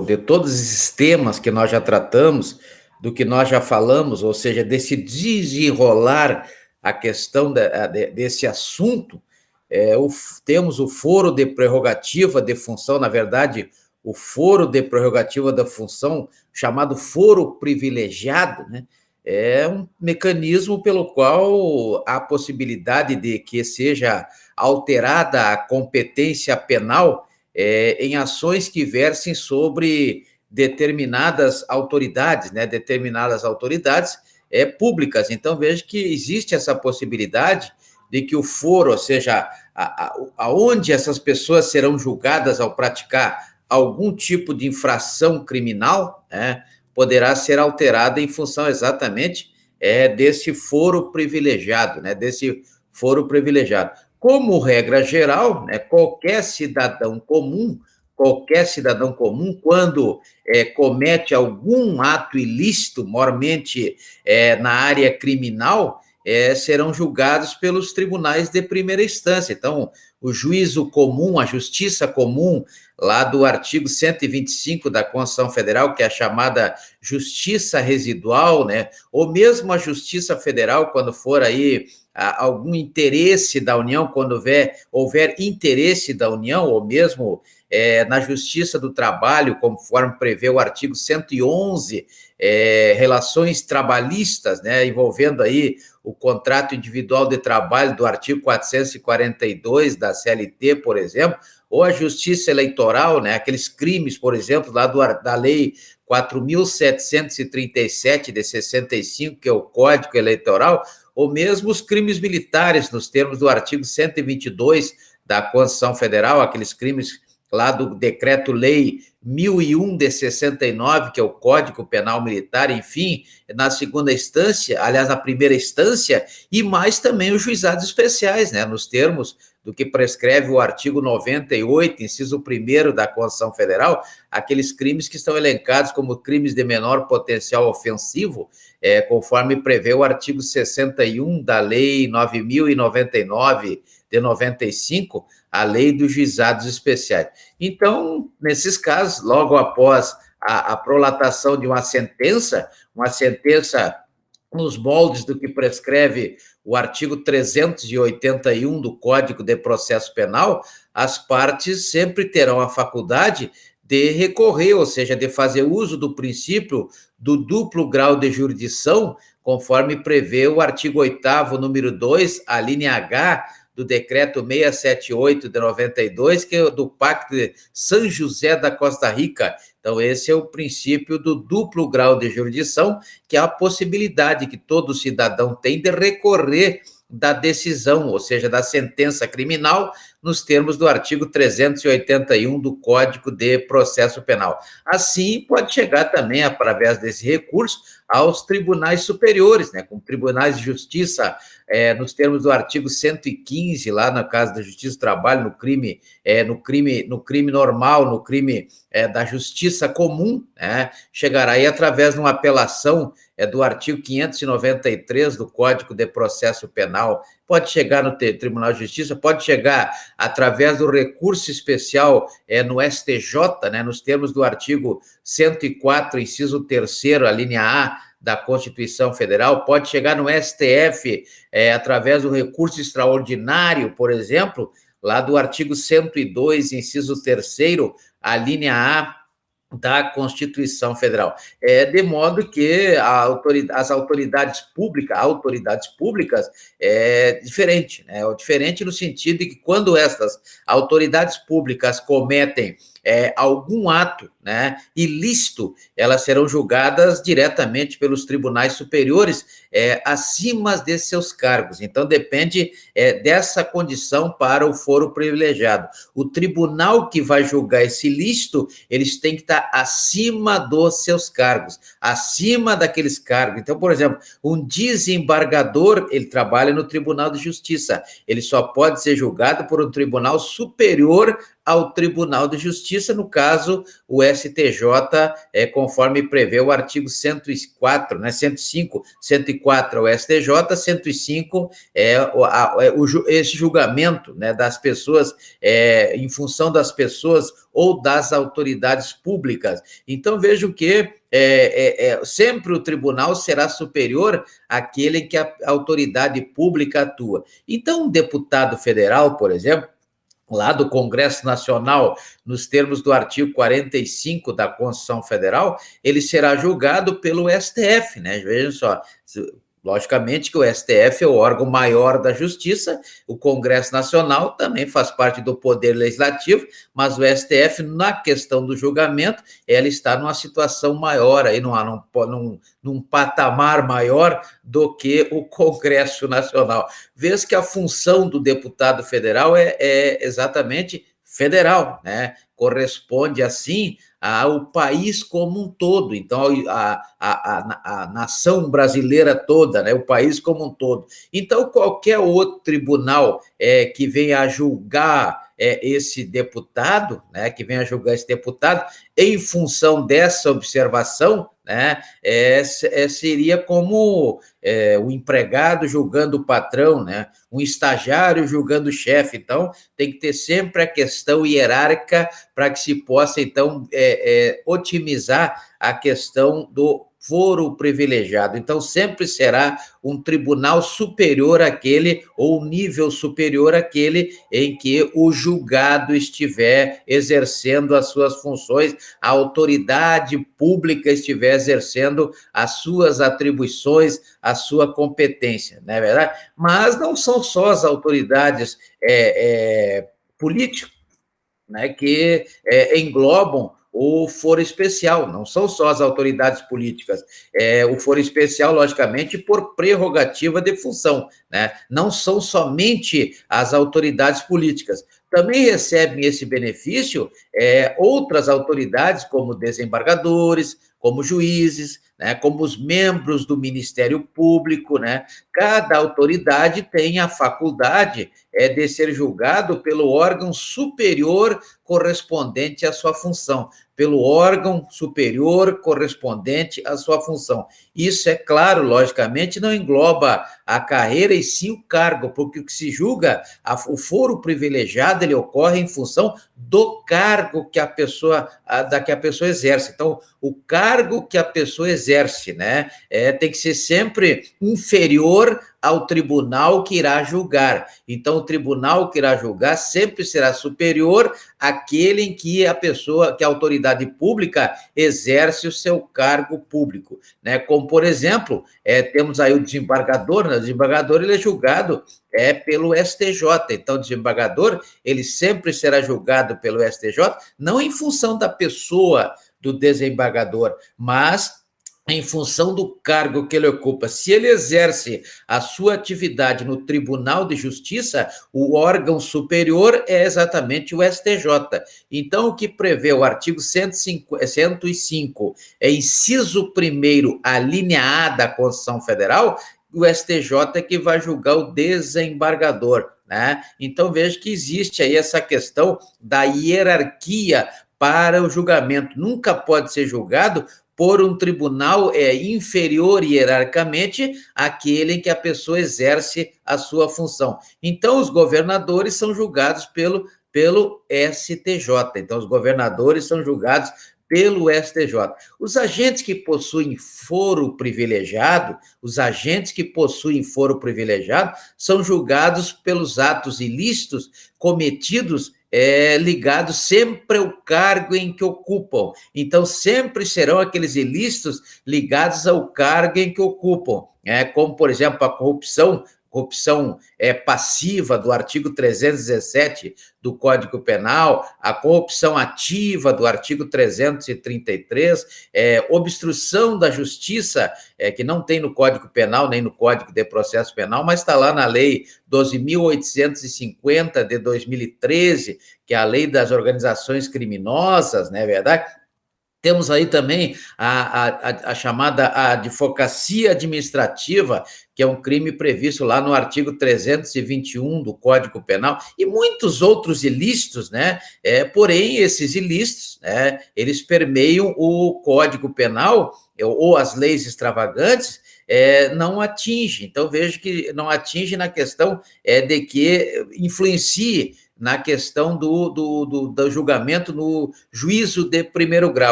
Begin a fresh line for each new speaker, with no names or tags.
De todos esses temas que nós já tratamos, do que nós já falamos, ou seja, desse desenrolar a questão desse assunto, temos o foro de prerrogativa de função, na verdade, o foro de prerrogativa da função, chamado foro privilegiado, né? É um mecanismo pelo qual há possibilidade de que seja alterada a competência penal em ações que versem sobre determinadas autoridades, né? Determinadas autoridades públicas. Então, veja que existe essa possibilidade de que o foro, ou seja, aonde essas pessoas serão julgadas ao praticar algum tipo de infração criminal, né, poderá ser alterada em função exatamente desse foro privilegiado, né, desse foro privilegiado. Como regra geral, né, qualquer cidadão comum, quando comete algum ato ilícito, mormente na área criminal, serão julgados pelos tribunais de primeira instância. Então, o juízo comum, a justiça comum, lá do artigo 125 da Constituição Federal, que é a chamada justiça residual, né? Ou mesmo a Justiça Federal, quando for aí algum interesse da União, quando houver interesse da União, ou mesmo na Justiça do Trabalho, conforme prevê o artigo 111, relações trabalhistas, né, envolvendo aí o contrato individual de trabalho do artigo 442 da CLT, por exemplo, ou a justiça eleitoral, né, aqueles crimes, por exemplo, lá da lei 4.737 de 65, que é o Código Eleitoral, ou mesmo os crimes militares, nos termos do artigo 122 da Constituição Federal, aqueles crimes lá do Decreto-Lei 1001 de 69, que é o Código Penal Militar, enfim, na segunda instância, aliás, na primeira instância, e mais também os juizados especiais, né, nos termos do que prescreve o artigo 98, inciso 1º da Constituição Federal, aqueles crimes que estão elencados como crimes de menor potencial ofensivo, conforme prevê o artigo 61 da Lei 9.099 de 95, a Lei dos Juizados Especiais. Então, nesses casos, logo após a prolatação de uma sentença nos moldes do que prescreve o artigo 381 do Código de Processo Penal, as partes sempre terão a faculdade de recorrer, ou seja, de fazer uso do princípio do duplo grau de jurisdição, conforme prevê o artigo 8º, número 2, a linha H, do decreto 678 de 92, que é do Pacto de São José da Costa Rica. Então, esse é o princípio do duplo grau de jurisdição, que é a possibilidade que todo cidadão tem de recorrer da decisão, ou seja, da sentença criminal, nos termos do artigo 381 do Código de Processo Penal. Assim, pode chegar também, através desse recurso, aos tribunais superiores, né, como tribunais de justiça, nos termos do artigo 115, lá no caso da Justiça do Trabalho, no crime normal, no crime da justiça comum, né, chegará aí através de uma apelação do artigo 593 do Código de Processo Penal, pode chegar no Tribunal de Justiça, pode chegar através do recurso especial no STJ, né, nos termos do artigo 104, inciso 3º, a linha A da Constituição Federal, pode chegar no STF através do recurso extraordinário, por exemplo, lá do artigo 102, inciso 3º, a linha A da Constituição Federal. De modo que as autoridades públicas é diferente, né? Diferente no sentido de que quando essas autoridades públicas cometem algum ato, né, ilícito, elas serão julgadas diretamente pelos tribunais superiores acima de seus cargos. Então, depende dessa condição para o foro privilegiado. O tribunal que vai julgar esse ilícito, eles têm que estar acima dos seus cargos, acima daqueles cargos. Então, por exemplo, um desembargador, ele trabalha no Tribunal de Justiça, ele só pode ser julgado por um tribunal superior ao Tribunal de Justiça, no caso, o STJ, conforme prevê o artigo 104, né, 105, 104 é o STJ, 105 esse julgamento, né, das pessoas, em função das pessoas ou das autoridades públicas. Então, vejo que sempre o tribunal será superior àquele em que a autoridade pública atua. Então, um deputado federal, por exemplo, lá do Congresso Nacional, nos termos do artigo 45 da Constituição Federal, ele será julgado pelo STF, né? Vejam só, logicamente que o STF é o órgão maior da justiça, o Congresso Nacional também faz parte do Poder Legislativo, mas o STF, na questão do julgamento, ela está numa situação maior, aí num patamar maior do que o Congresso Nacional. Vês que a função do deputado federal é exatamente federal, né? Corresponde, assim, ao país como um todo, então a nação brasileira toda, né, o país como um todo. Então, qualquer outro tribunal que venha a julgar esse deputado, né, que venha a julgar esse deputado, em função dessa observação, né, seria como o empregado julgando o patrão, né, um estagiário julgando o chefe. Então, tem que ter sempre a questão hierárquica para que se possa, então, otimizar a questão do foro privilegiado. Então, sempre será um tribunal superior àquele, ou nível superior àquele em que o julgado estiver exercendo as suas funções, a autoridade pública estiver exercendo as suas atribuições, a sua competência, não é verdade? Mas não são só as autoridades políticas, né, que englobam o foro especial, não são só as autoridades políticas, o foro especial, logicamente, por prerrogativa de função, né, não são somente as autoridades políticas, também recebem esse benefício outras autoridades, como desembargadores, como juízes, né, como os membros do Ministério Público, né, cada autoridade tem a faculdade de ser julgado pelo órgão superior correspondente à sua função, pelo órgão superior correspondente à sua função. Isso, é claro, logicamente, não engloba a carreira e sim o cargo, porque o que se julga, o foro privilegiado, ele ocorre em função do cargo que a pessoa exerce. Então, o cargo que a pessoa exerce, né, tem que ser sempre inferior ao tribunal que irá julgar. Então, o tribunal que irá julgar sempre será superior àquele em que que a autoridade pública exerce o seu cargo público, né? Como, por exemplo, temos aí o desembargador, né? O desembargador, ele é julgado pelo STJ. Então, o desembargador, ele sempre será julgado pelo STJ, não em função da pessoa do desembargador, mas em função do cargo que ele ocupa. Se ele exerce a sua atividade no Tribunal de Justiça, o órgão superior é exatamente o STJ. Então, o que prevê o artigo 105, inciso 1º, a linha A da Constituição Federal, o STJ é que vai julgar o desembargador, né? Então, veja que existe aí essa questão da hierarquia para o julgamento. Nunca pode ser julgado por um tribunal inferior hierarquicamente àquele em que a pessoa exerce a sua função. Então, os governadores são julgados pelo STJ. Então, os governadores são julgados pelo STJ. Os agentes que possuem foro privilegiado, são julgados pelos atos ilícitos cometidos ligados sempre ao cargo em que ocupam. Então, sempre serão aqueles ilícitos ligados ao cargo em que ocupam, como, por exemplo, a corrupção passiva do artigo 317 do Código Penal, a corrupção ativa do artigo 333, obstrução da justiça, que não tem no Código Penal nem no Código de Processo Penal, mas está lá na Lei 12.850 de 2013, que é a Lei das Organizações Criminosas, não é verdade? Temos aí também a chamada advocacia administrativa, que é um crime previsto lá no artigo 321 do Código Penal, e muitos outros ilícitos, né? Porém, esses ilícitos, né, eles permeiam o Código Penal ou as leis extravagantes, não atinge. Então, vejo que não atinge na questão de que influencie na questão do julgamento no juízo de primeiro grau.